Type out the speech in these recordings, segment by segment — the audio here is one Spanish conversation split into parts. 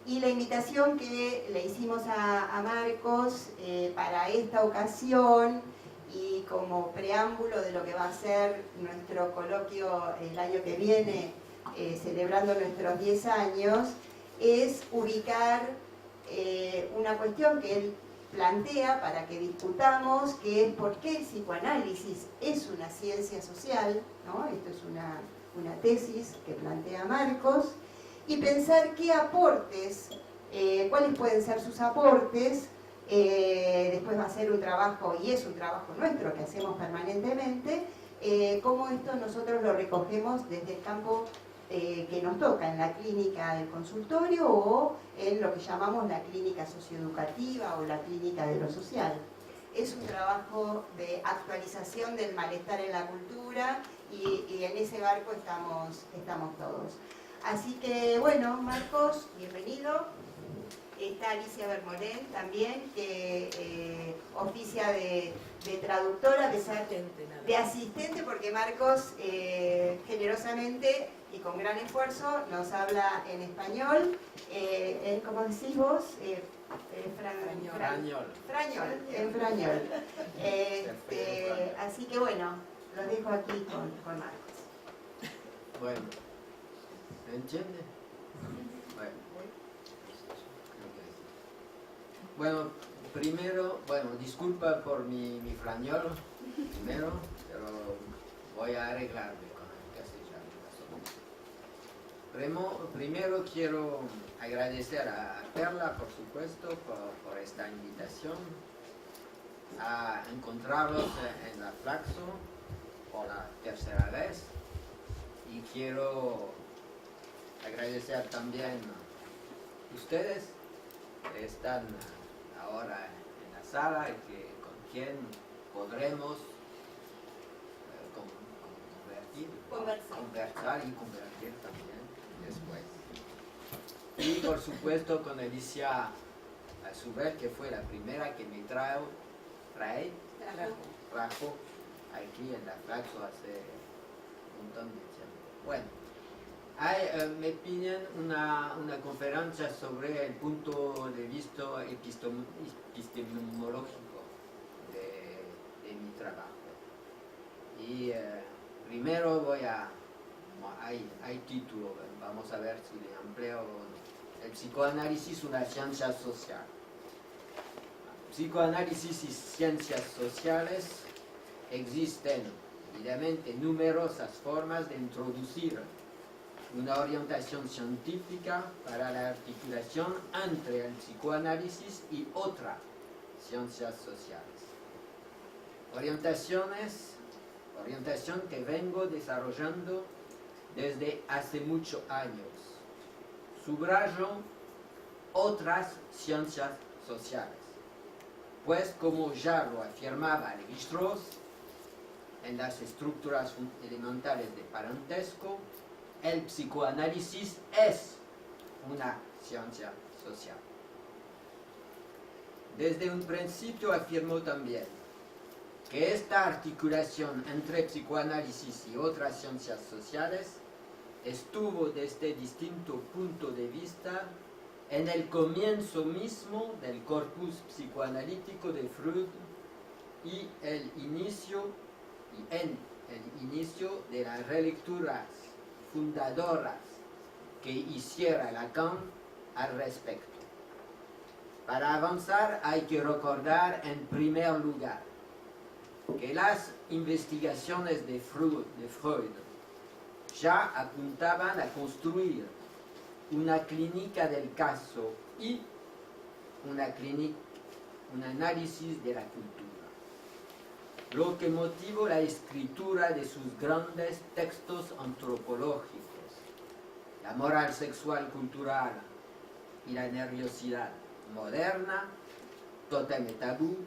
Y la invitación que le hicimos a Marcos para esta ocasión y como preámbulo de lo que va a ser nuestro coloquio el año que viene, celebrando nuestros 10 años, es ubicar una cuestión que él plantea para que discutamos, que es por qué el psicoanálisis es una ciencia social, ¿no? Esto es una tesis que plantea Marcos, y pensar qué aportes, cuáles pueden ser sus aportes. Después va a ser un trabajo, y es un trabajo nuestro que hacemos permanentemente, cómo esto nosotros lo recogemos desde el campo que nos toca, en la clínica del consultorio o en lo que llamamos la clínica socioeducativa o la clínica de lo social. Es un trabajo de actualización del malestar en la cultura y en ese barco estamos todos. Así que bueno, Marcos, bienvenido. Está Alicia Bermolén también, que oficia de traductora, de asistente, porque Marcos generosamente y con gran esfuerzo nos habla en español. ¿Cómo decís vos? Frañol, en frañol. Así que bueno, los dejo aquí con Marcos. Bueno, ¿se entiende? Bueno, primero, disculpa por mi frañol, primero, pero voy a arreglarme con el castellano. Primero quiero agradecer a Perla, por supuesto, por esta invitación a encontrarlos en la Flaxo por la tercera vez, y quiero agradecer también a ustedes que están ahora en la sala y con quien podremos conversar y convertir también después. Y por supuesto con Alicia Subel, que fue la primera que me trajo aquí en la Flaxo hace un montón de tiempo. Bueno, me piden una conferencia sobre el punto de vista epistemológico de mi trabajo. Y primero hay título, vamos a ver si le empleo. El psicoanálisis, una ciencia social. Psicoanálisis y ciencias sociales. Existen, evidentemente, numerosas formas de introducir una orientación científica para la articulación entre el psicoanálisis y otras ciencias sociales. Orientación que vengo desarrollando desde hace muchos años. Subrayo otras ciencias sociales, pues como ya lo afirmaba Lévi-Strauss, en las estructuras elementales de parentesco, el psicoanálisis es una ciencia social. Desde un principio afirmó también que esta articulación entre psicoanálisis y otras ciencias sociales estuvo desde distinto punto de vista en el comienzo mismo del corpus psicoanalítico de Freud y en el inicio de las relecturas fundadoras que hiciera Lacan al respecto. Para avanzar hay que recordar en primer lugar que las investigaciones de Freud ya apuntaban a construir una clínica del caso y un análisis de la cultura, lo que motivó la escritura de sus grandes textos antropológicos, La moral sexual cultural y la nerviosidad moderna, Tótem y tabú,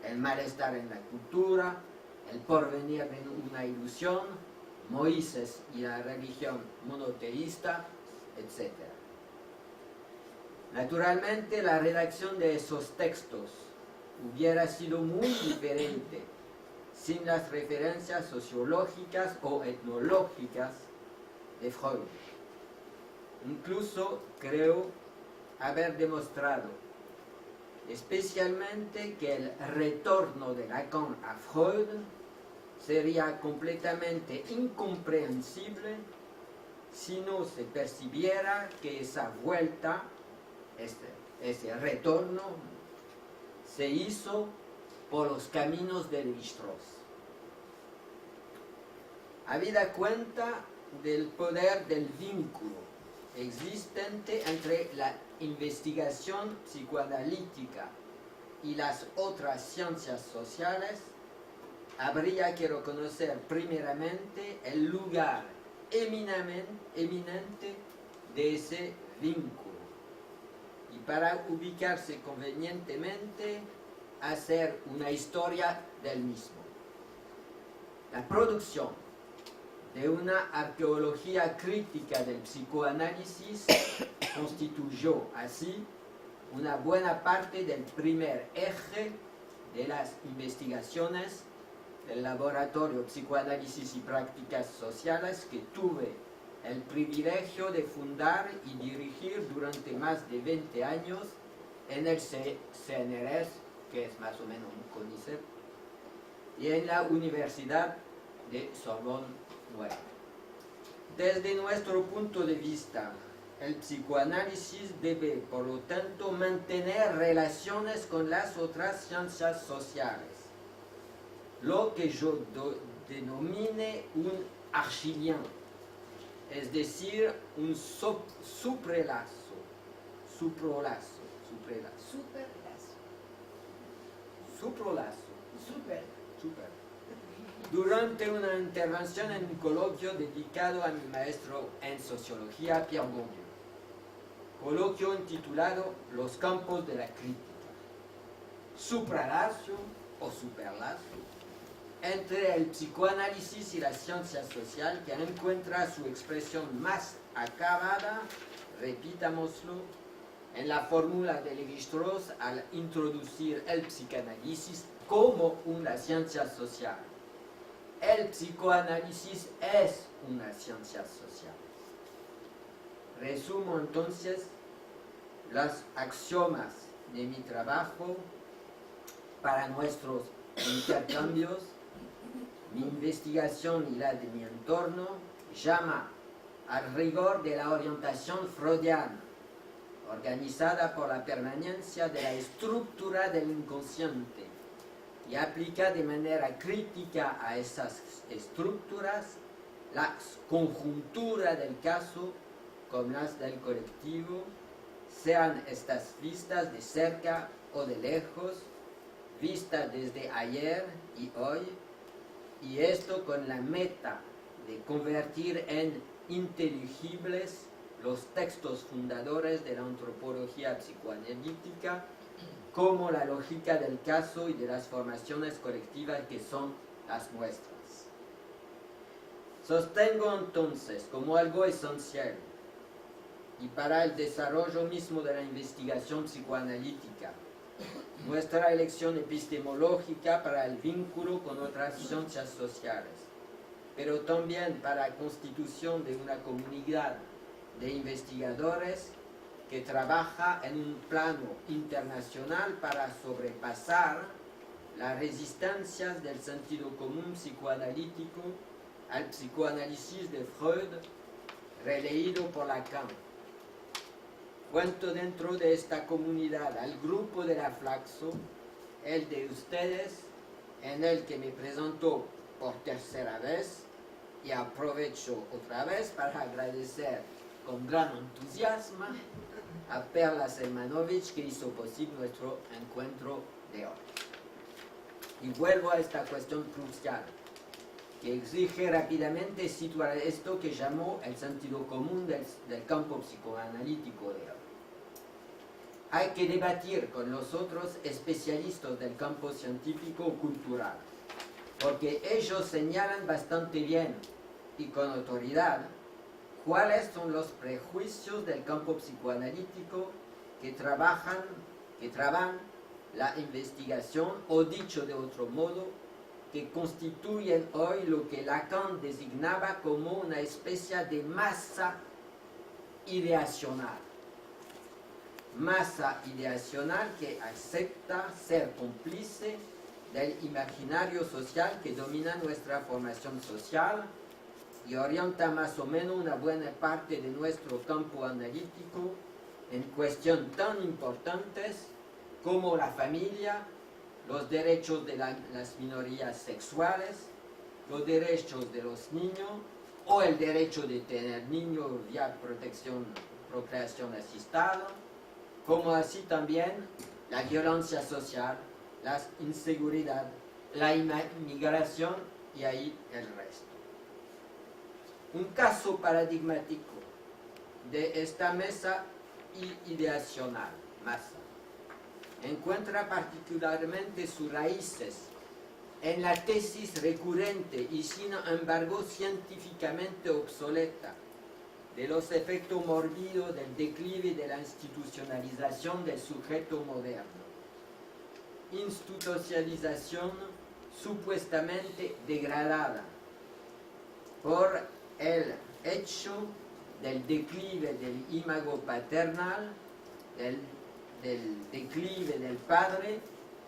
El malestar en la cultura, El porvenir de una ilusión, Moisés y la religión monoteísta, etc. Naturalmente, la redacción de esos textos hubiera sido muy diferente sin las referencias sociológicas o etnológicas de Freud. Incluso creo haber demostrado, especialmente que el retorno de Lacan a Freud sería completamente incomprensible si no se percibiera que esa vuelta, ese retorno, se hizo por los caminos de Lévi-Strauss. Habida cuenta del poder del vínculo existente entre la investigación psicoanalítica y las otras ciencias sociales, habría que reconocer primeramente el lugar eminente de ese vínculo y para ubicarse convenientemente hacer una historia del mismo. La producción de una arqueología crítica del psicoanálisis constituyó así una buena parte del primer eje de las investigaciones del Laboratorio Psicoanálisis y Prácticas Sociales que tuve el privilegio de fundar y dirigir durante más de 20 años en el CNRS, que es más o menos un CONICET, y en la Universidad de Sorbonne Nouvelle. Desde nuestro punto de vista, el psicoanálisis debe, por lo tanto, mantener relaciones con las otras ciencias sociales, lo que yo denomine un archilien, es decir, un suprolazo. Durante una intervención en un coloquio dedicado a mi maestro en sociología, Pierre Bourdieu, coloquio intitulado Los campos de la crítica, supralazo o superlazo entre el psicoanálisis y la ciencia social, que encuentra su expresión más acabada, repitámoslo, en la fórmula de Lévi-Strauss al introducir el psicoanálisis como una ciencia social. El psicoanálisis es una ciencia social. Resumo entonces los axiomas de mi trabajo para nuestros intercambios. Mi investigación y la de mi entorno llama al rigor de la orientación freudiana, organizada por la permanencia de la estructura del inconsciente, y aplica de manera crítica a esas estructuras la conjuntura del caso con las del colectivo, sean estas vistas de cerca o de lejos, vistas desde ayer y hoy, y esto con la meta de convertir en inteligibles los textos fundadores de la antropología psicoanalítica, como la lógica del caso y de las formaciones colectivas que son las nuestras. Sostengo entonces como algo esencial y para el desarrollo mismo de la investigación psicoanalítica nuestra elección epistemológica para el vínculo con otras ciencias sociales, pero también para la constitución de una comunidad de investigadores que trabaja en un plano internacional para sobrepasar las resistencias del sentido común psicoanalítico al psicoanálisis de Freud, releído por Lacan. Cuento dentro de esta comunidad al grupo de la Flaxo, el de ustedes, en el que me presento por tercera vez, y aprovecho otra vez para agradecer con gran entusiasmo a Perla Selmanovic, que hizo posible nuestro encuentro de hoy. Y vuelvo a esta cuestión crucial, que exige rápidamente situar esto que llamó el sentido común del campo psicoanalítico de hoy. Hay que debatir con los otros especialistas del campo científico-cultural, porque ellos señalan bastante bien y con autoridad cuáles son los prejuicios del campo psicoanalítico que traban la investigación, o dicho de otro modo, que constituyen hoy lo que Lacan designaba como una especie de masa ideacional. masa ideacional que acepta ser cómplice del imaginario social que domina nuestra formación social y orienta más o menos una buena parte de nuestro campo analítico en cuestiones tan importantes como la familia, los derechos de las minorías sexuales, los derechos de los niños o el derecho de tener niños vía procreación asistada, como así también la violencia social, la inseguridad, la inmigración y ahí el resto. Un caso paradigmático de esta mesa ideacional, masa, encuentra particularmente sus raíces en la tesis recurrente y sin embargo científicamente obsoleta de los efectos morbidos del declive de la institucionalización del sujeto moderno. Institucionalización supuestamente degradada por el hecho del declive del imago paternal, del declive del padre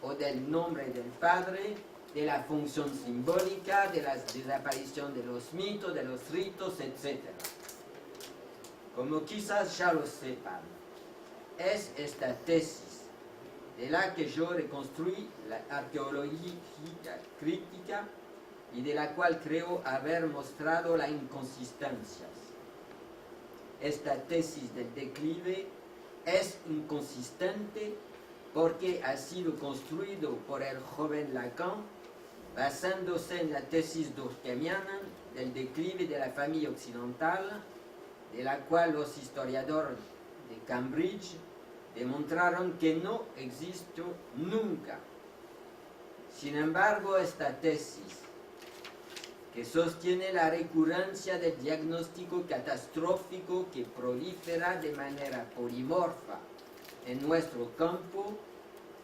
o del nombre del padre, de la función simbólica, de la desaparición de los mitos, de los ritos, etc. Como quizás ya lo sepan, es esta tesis de la que yo reconstruí la arqueología crítica y de la cual creo haber mostrado las inconsistencias. Esta tesis del declive es inconsistente porque ha sido construido por el joven Lacan basándose en la tesis durkheimiana del declive de la familia occidental, de la cual los historiadores de Cambridge demostraron que no existió nunca. Sin embargo, esta tesis, que sostiene la recurrencia del diagnóstico catastrófico que prolifera de manera polimorfa en nuestro campo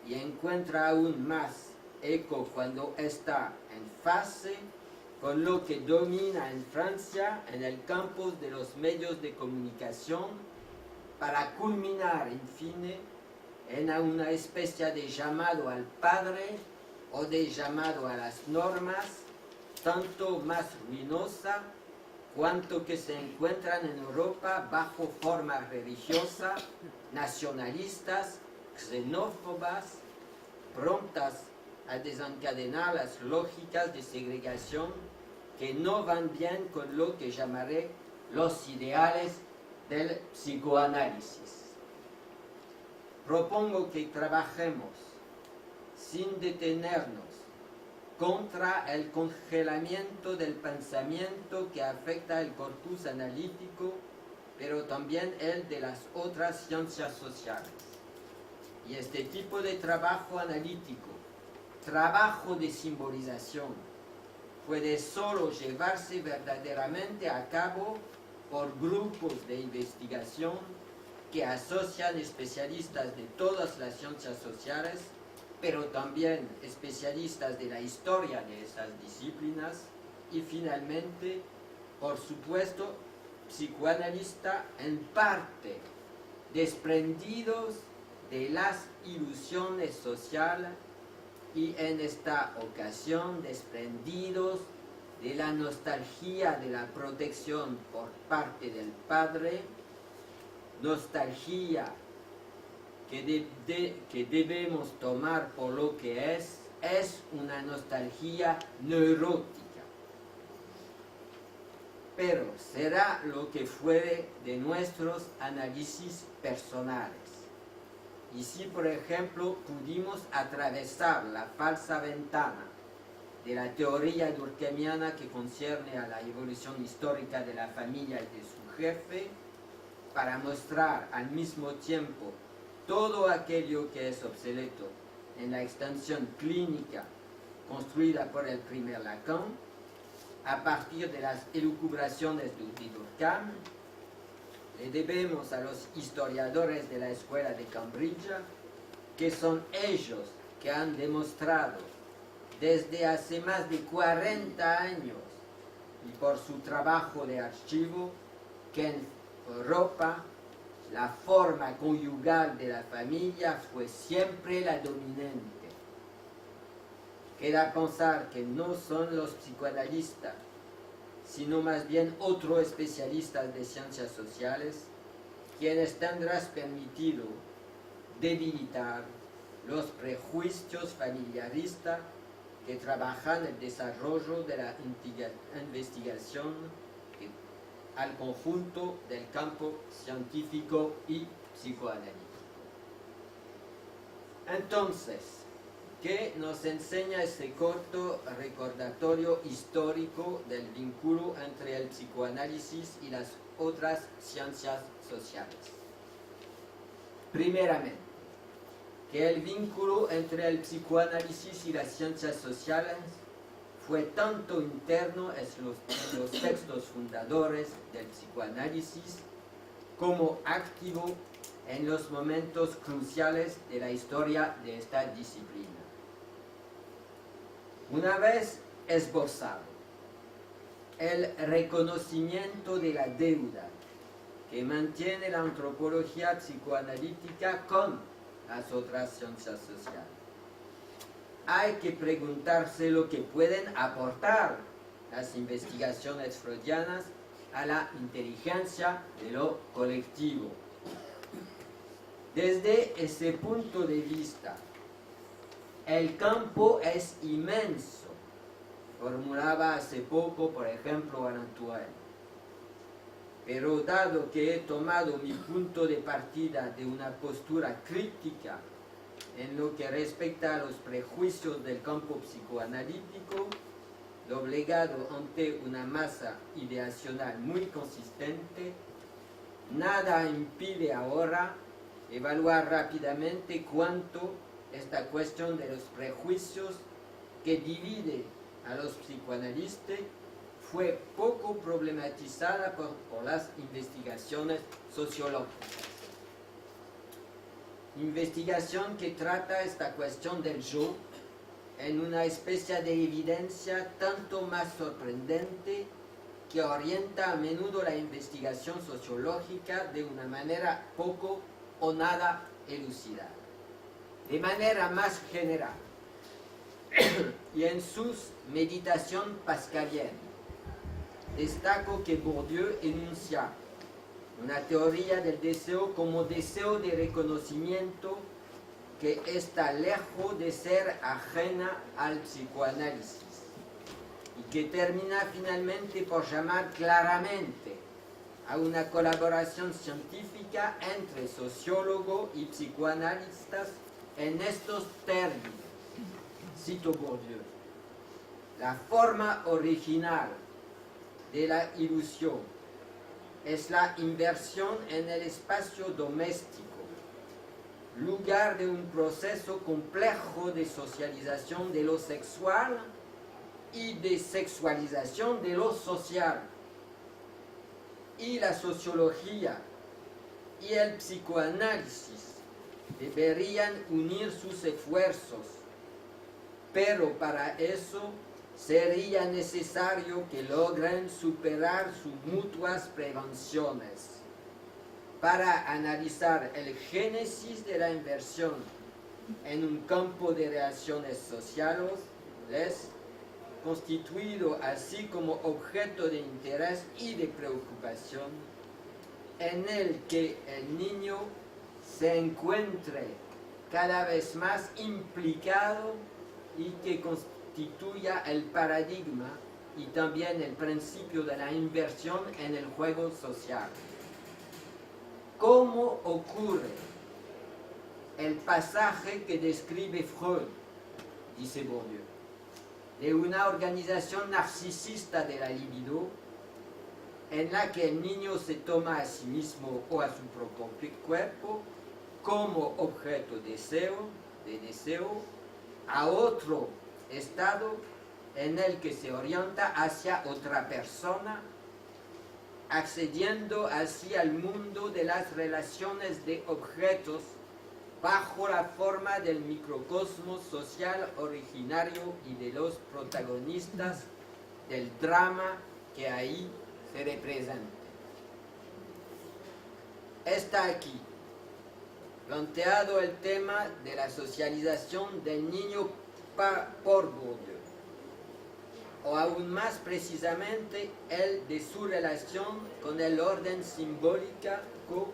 y encuentra aún más eco cuando está en fase con lo que domina en Francia en el campo de los medios de comunicación, para culminar, en fin, en una especie de llamado al padre o de llamado a las normas, tanto más ruinosa cuanto que se encuentran en Europa bajo formas religiosas, nacionalistas, xenófobas, prontas a desencadenar las lógicas de segregación que no van bien con lo que llamaré los ideales del psicoanálisis. Propongo que trabajemos sin detenernos contra el congelamiento del pensamiento que afecta el corpus analítico, pero también el de las otras ciencias sociales. Y este tipo de trabajo analítico, trabajo de simbolización, puede solo llevarse verdaderamente a cabo por grupos de investigación que asocian especialistas de todas las ciencias sociales, pero también especialistas de la historia de esas disciplinas y finalmente, por supuesto, psicoanalistas en parte desprendidos de las ilusiones sociales y en esta ocasión desprendidos de la nostalgia de la protección por parte del padre, nostalgia que debemos tomar por lo que es una nostalgia neurótica. Pero será lo que fuere de nuestros análisis personales. Y si, por ejemplo, pudimos atravesar la falsa ventana de la teoría durkheimiana que concierne a la evolución histórica de la familia y de su jefe, para mostrar al mismo tiempo todo aquello que es obsoleto en la extensión clínica construida por el primer Lacan, a partir de las elucubraciones de Durkheim, le debemos a los historiadores de la escuela de Cambridge, que son ellos que han demostrado desde hace más de 40 años y por su trabajo de archivo que en Europa la forma conyugal de la familia fue siempre la dominante. Queda pensar que no son los psicoanalistas, sino más bien otros especialistas de ciencias sociales, quienes tendrán permitido debilitar los prejuicios familiaristas que trabajan el desarrollo de la investigación al conjunto del campo científico y psicoanalítico. Entonces, ¿qué nos enseña este corto recordatorio histórico del vínculo entre el psicoanálisis y las otras ciencias sociales? Primeramente, que el vínculo entre el psicoanálisis y las ciencias sociales fue tanto interno en los textos fundadores del psicoanálisis como activo en los momentos cruciales de la historia de esta disciplina. Una vez esbozado el reconocimiento de la deuda que mantiene la antropología psicoanalítica con las otras ciencias sociales, hay que preguntarse lo que pueden aportar las investigaciones freudianas a la inteligencia de lo colectivo. Desde ese punto de vista, el campo es inmenso, formulaba hace poco, por ejemplo, Arantuel. Pero dado que he tomado mi punto de partida de una postura crítica en lo que respecta a los prejuicios del campo psicoanalítico, doblegado ante una masa ideacional muy consistente, nada impide ahora evaluar rápidamente cuánto esta cuestión de los prejuicios que divide a los psicoanalistas fue poco problematizada por las investigaciones sociológicas. Investigación que trata esta cuestión del yo en una especie de evidencia tanto más sorprendente que orienta a menudo la investigación sociológica de una manera poco o nada elucidada. De manera más general, y en sus meditaciones pascalianas, destaco que Bourdieu enuncia una teoría del deseo como deseo de reconocimiento que está lejos de ser ajena al psicoanálisis y que termina finalmente por llamar claramente a una colaboración científica entre sociólogos y psicoanalistas en estos términos. Cito Bourdieu: la forma original de la ilusión es la inversión en el espacio doméstico, lugar de un proceso complejo de socialización de lo sexual y de sexualización de lo social. Y la sociología y el psicoanálisis deberían unir sus esfuerzos, pero para eso sería necesario que logren superar sus mutuas prevenciones. Para analizar el génesis de la inversión en un campo de relaciones sociales, constituido así como objeto de interés y de preocupación, en el que el niño se encuentre cada vez más implicado y que constituya el paradigma y también el principio de la inversión en el juego social. ¿Cómo ocurre el pasaje que describe Freud, dice Bourdieu, de una organización narcisista de la libido en la que el niño se toma a sí mismo o a su propio cuerpo como objeto de deseo, a otro estado en el que se orienta hacia otra persona, accediendo así al mundo de las relaciones de objetos bajo la forma del microcosmos social originario y de los protagonistas del drama que ahí se representa. está aquí, planteado el tema de la socialización del niño por Bourdieu, o aún más precisamente el de su relación con el orden simbólico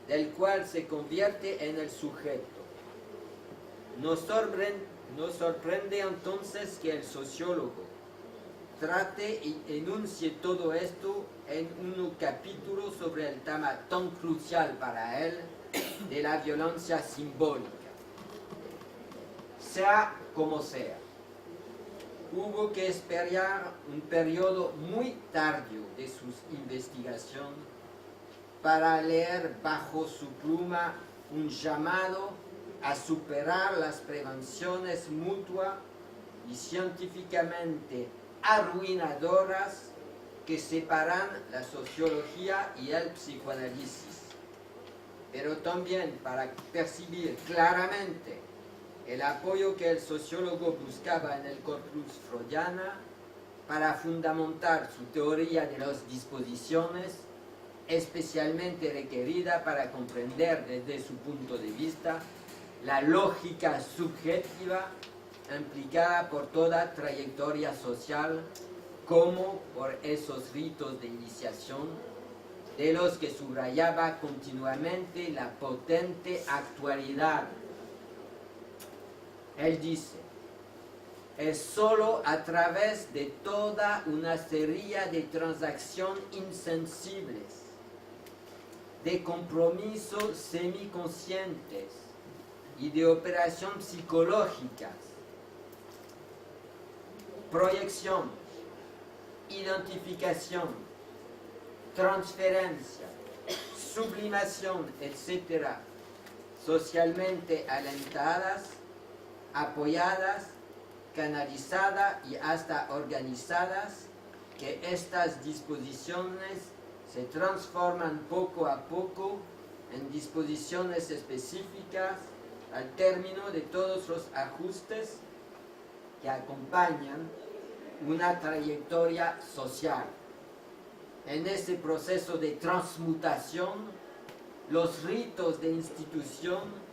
del cual se convierte en el sujeto. Nos sorprende entonces que el sociólogo trate y enuncie todo esto en un capítulo sobre el tema tan crucial para él de la violencia simbólica. Sea como sea, hubo que esperar un periodo muy tardío de su investigación para leer bajo su pluma un llamado a superar las prevenciones mutuas y científicamente arruinadoras que separan la sociología y el psicoanálisis, pero también para percibir claramente el apoyo que el sociólogo buscaba en el corpus freudiano para fundamentar su teoría de las disposiciones, especialmente requerida para comprender desde su punto de vista la lógica subjetiva implicada por toda trayectoria social, como por esos ritos de iniciación de los que subrayaba continuamente la potente actualidad. Él dice: es sólo a través de toda una serie de transacciones insensibles, de compromisos semiconscientes y de operaciones psicológicas, proyección, identificación, transferencia, sublimación, etc., socialmente alentadas, apoyadas, canalizadas y hasta organizadas, que estas disposiciones se transforman poco a poco en disposiciones específicas al término de todos los ajustes que acompañan una trayectoria social. En ese proceso de transmutación, los ritos de institución,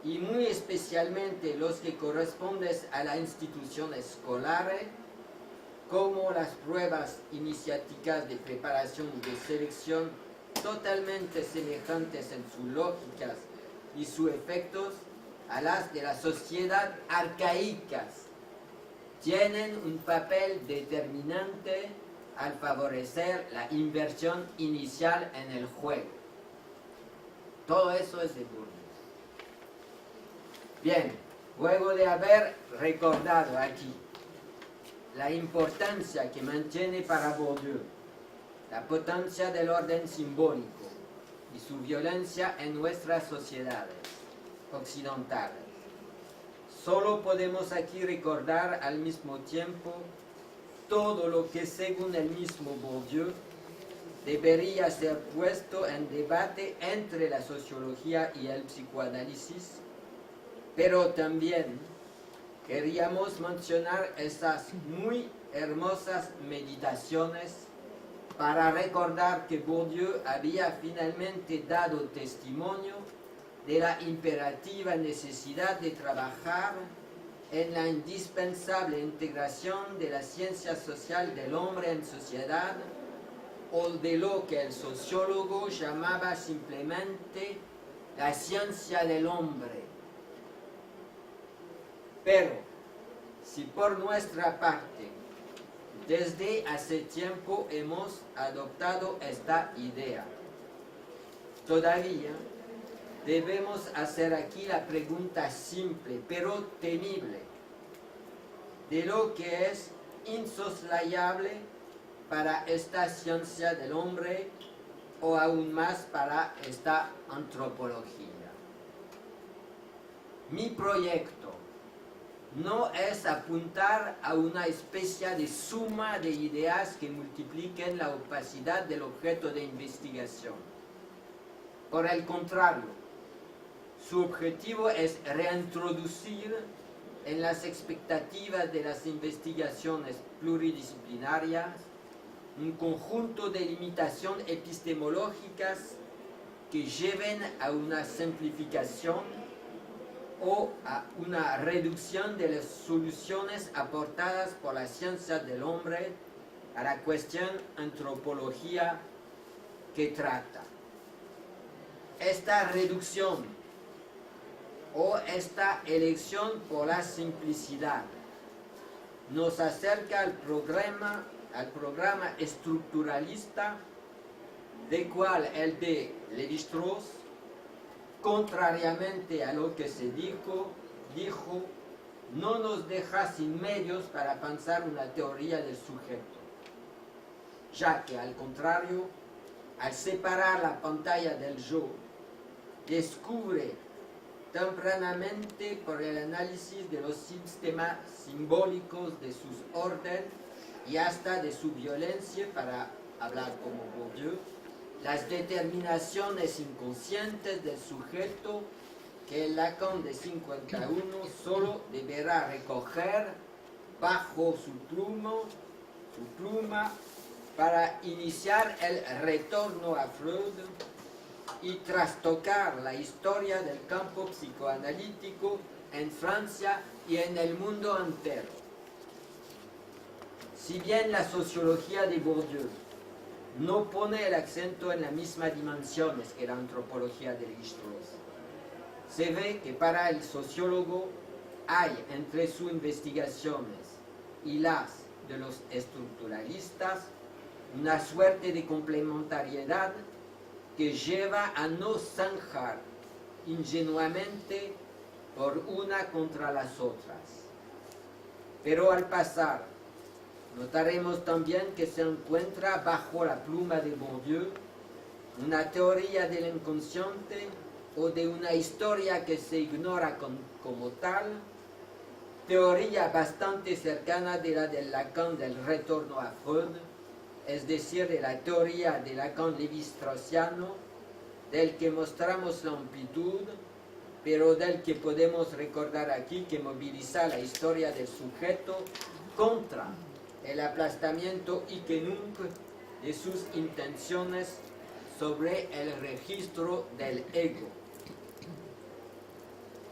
y muy especialmente los que corresponden a la institución escolar, como las pruebas iniciáticas de preparación y de selección, totalmente semejantes en sus lógicas y sus efectos a las de la sociedad arcaicas, tienen un papel determinante al favorecer la inversión inicial en el juego. Todo eso es de Bourdieu. Bien, luego de haber recordado aquí la importancia que mantiene para Bourdieu la potencia del orden simbólico y su violencia en nuestras sociedades occidentales, solo podemos aquí recordar al mismo tiempo todo lo que, según el mismo Bourdieu, debería ser puesto en debate entre la sociología y el psicoanálisis, pero también queríamos mencionar esas muy hermosas meditaciones para recordar que Bourdieu había finalmente dado testimonio de la imperativa necesidad de trabajar en la indispensable integración de la ciencia social del hombre en sociedad, o de lo que el sociólogo llamaba simplemente la ciencia del hombre. Pero, si por nuestra parte, desde hace tiempo hemos adoptado esta idea, todavía debemos hacer aquí la pregunta simple, pero temible, de lo que es insoslayable para esta ciencia del hombre, o aún más para esta antropología. Mi proyecto no es apuntar a una especie de suma de ideas que multipliquen la opacidad del objeto de investigación. Por el contrario, su objetivo es reintroducir en las expectativas de las investigaciones pluridisciplinarias un conjunto de limitaciones epistemológicas que lleven a una simplificación o a una reducción de las soluciones aportadas por la ciencia del hombre a la cuestión antropología que trata. Esta reducción o esta elección por la simplicidad nos acerca al programa estructuralista de cual el de Lévi-Strauss, contrariamente a lo que se dijo, no nos deja sin medios para pensar una teoría del sujeto, ya que al contrario, al separar la pantalla del yo, descubre tempranamente por el análisis de los sistemas simbólicos de sus orden y hasta de su violencia, para hablar como Bourdieu, las determinaciones inconscientes del sujeto que el Lacan de 51 solo deberá recoger bajo su pluma para iniciar el retorno a Freud y trastocar la historia del campo psicoanalítico en Francia y en el mundo entero. Si bien la sociología de Bourdieu no pone el acento en las mismas dimensiones que la antropología de Lévi-Strauss, se ve que para el sociólogo hay entre sus investigaciones y las de los estructuralistas una suerte de complementariedad que lleva a no zanjar ingenuamente por una contra las otras. Pero al pasar, notaremos también que se encuentra bajo la pluma de Bourdieu una teoría del inconsciente o de una historia que se ignora como tal, teoría bastante cercana de la del Lacan del retorno a Freud, es decir, de la teoría del Lacan levi-straussiano, del que mostramos la amplitud, pero del que podemos recordar aquí que moviliza la historia del sujeto contra el aplastamiento y que nunca de sus intenciones sobre el registro del ego.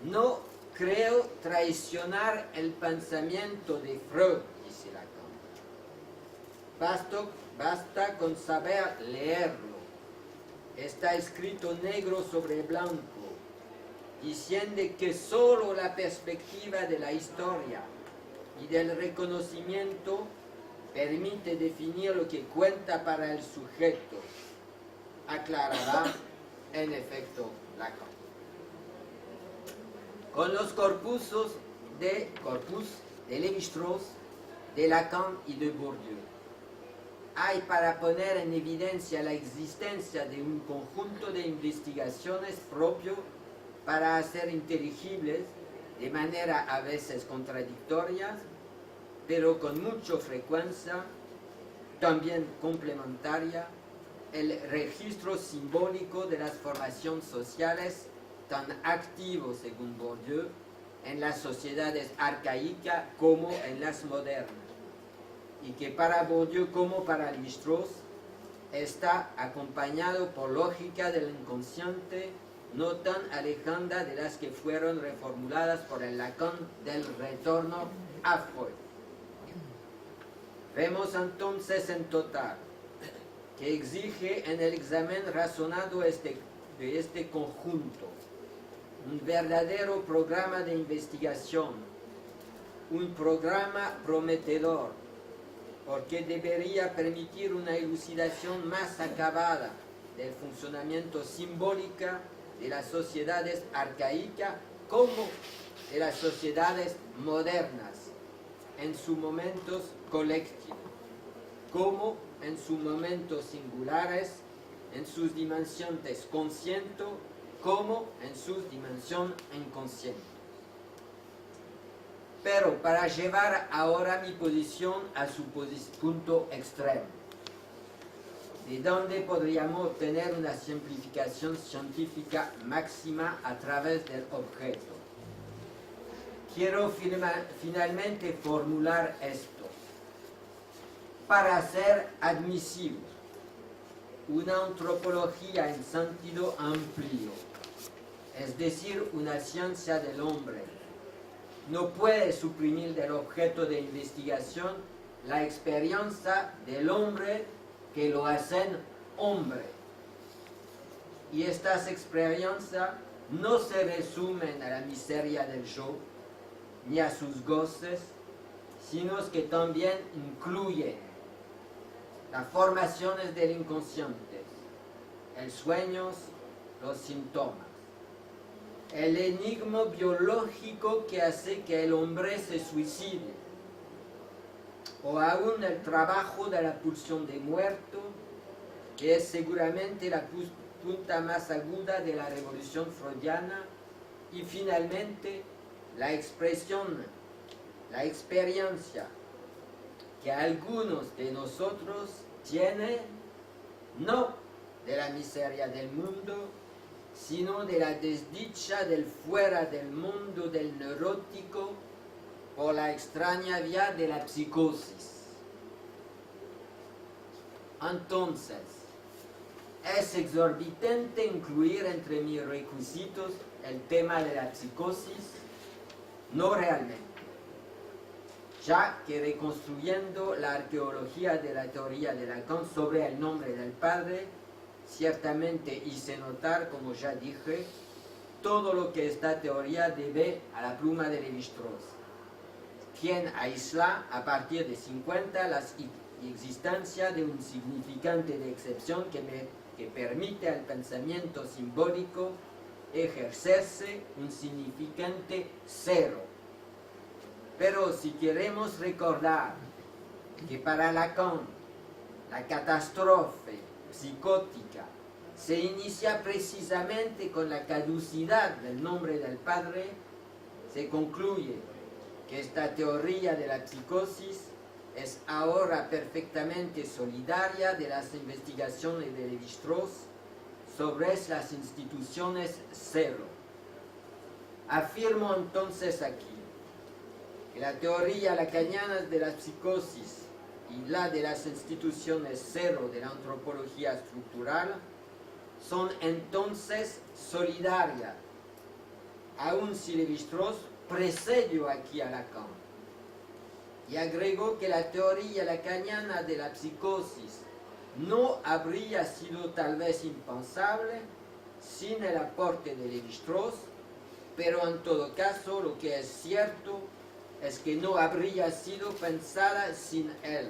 No creo traicionar el pensamiento de Freud, dice Lacan. Basta con saber leerlo. Está escrito negro sobre blanco, diciendo que solo la perspectiva de la historia y del reconocimiento permite definir lo que cuenta para el sujeto, aclarará en efecto Lacan. Con los corpus de Lévi-Strauss, de Lacan y de Bourdieu, hay para poner en evidencia la existencia de un conjunto de investigaciones propio para hacer inteligibles, de manera a veces contradictoria, pero con mucha frecuencia, también complementaria, el registro simbólico de las formaciones sociales tan activos, según Bourdieu, en las sociedades arcaicas como en las modernas, y que para Bourdieu como para Lévi-Strauss está acompañado por lógica del inconsciente no tan alejada de las que fueron reformuladas por el Lacan del retorno a Freud. Vemos entonces en total que exige en el examen razonado de este conjunto un verdadero programa de investigación, un programa prometedor, porque debería permitir una elucidación más acabada del funcionamiento simbólico de las sociedades arcaicas como de las sociedades modernas, en sus momentos colectivos, como en sus momentos singulares, en sus dimensiones conscientes, como en sus dimensiones inconscientes. Pero para llevar ahora mi posición a su punto extremo, de donde podríamos obtener una simplificación científica máxima a través del objeto, quiero finalmente formular esto. Para ser admisible una antropología en sentido amplio, es decir, una ciencia del hombre. No puede suprimir del objeto de investigación la experiencia del hombre que lo hacen hombre. Y estas experiencias no se resumen a la miseria del yo, ni a sus goces, sino que también incluyen las formaciones del inconsciente, los sueños, los síntomas, el enigma biológico que hace que el hombre se suicide, o aún el trabajo de la pulsión de muerto, que es seguramente la punta más aguda de la revolución freudiana, y finalmente la expresión, la experiencia que algunos de nosotros tienen, no de la miseria del mundo, sino de la desdicha del fuera del mundo del neurótico por la extraña vía de la psicosis. Entonces, es exorbitante incluir entre mis requisitos el tema de la psicosis, no realmente, ya que reconstruyendo la arqueología de la teoría de Lacan sobre el nombre del padre, ciertamente hice notar, como ya dije, todo lo que esta teoría debe a la pluma de Lévi-Strauss, quien aísla a partir de 50 la existencia de un significante de excepción que permite al pensamiento simbólico ejercerse un significante cero. Pero si queremos recordar que para Lacan la catástrofe psicótica se inicia precisamente con la caducidad del nombre del padre, se concluye que esta teoría de la psicosis es ahora perfectamente solidaria de las investigaciones de Lévi-Strauss sobre las instituciones cero. Afirmo entonces aquí que la teoría lacaniana de la psicosis y la de las instituciones cero de la antropología estructural son entonces solidarias, aun si Lévi-Strauss precedió aquí a Lacan. Y agregó que la teoría lacaniana de la psicosis no habría sido tal vez impensable sin el aporte de Lévi-Strauss, pero en todo caso lo que es cierto es que no habría sido pensada sin él.